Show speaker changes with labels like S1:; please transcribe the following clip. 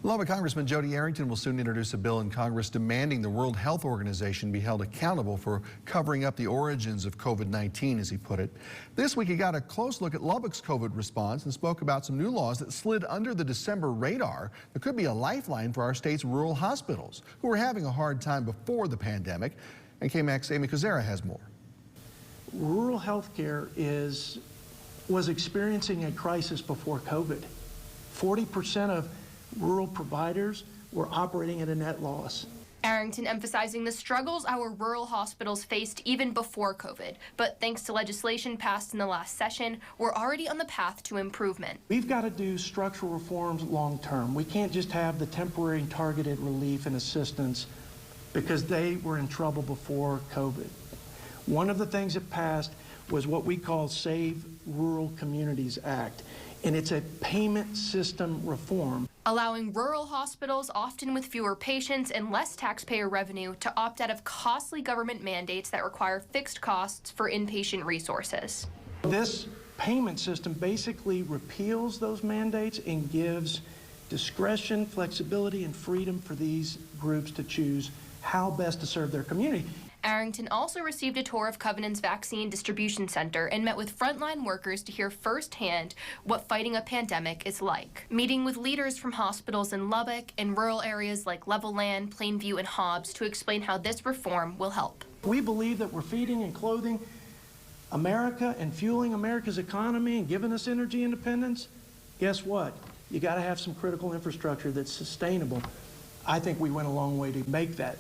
S1: Lubbock Congressman Jody Arrington will soon introduce a bill in Congress demanding the World Health Organization be held accountable for covering up the origins of COVID-19, as he put it. This week, he got a close look at Lubbock's COVID response and spoke about some new laws that slid under the December radar that could be a lifeline for our state's rural hospitals, who were having a hard time before the pandemic. And KAMC's Amy Kozera has more.
S2: Rural healthcare was experiencing a crisis before COVID. 40% of rural providers were operating at a net loss.
S3: Arrington emphasizing the struggles our rural hospitals faced even before COVID, but thanks to legislation passed in the last session, we're already on the path to improvement.
S2: We've got to do structural reforms long term. We can't just have the temporary and targeted relief and assistance because they were in trouble before COVID. One of the things that passed was what we call Save Rural Communities Act, and it's a payment system reform,
S3: allowing rural hospitals, often with fewer patients and less taxpayer revenue, to opt out of costly government mandates that require fixed costs for inpatient resources.
S2: This payment system basically repeals those mandates and gives discretion, flexibility, and freedom for these groups to choose how best to serve their community.
S3: Arrington also received a tour of Covenant's vaccine distribution center and met with frontline workers to hear firsthand what fighting a pandemic is like. Meeting with leaders from hospitals in Lubbock and rural areas like Levelland, Plainview, and Hobbs to explain how this reform will help.
S2: We believe that we're feeding and clothing America and fueling America's economy and giving us energy independence. Guess what? You got to have some critical infrastructure that's sustainable. I think we went a long way to make that.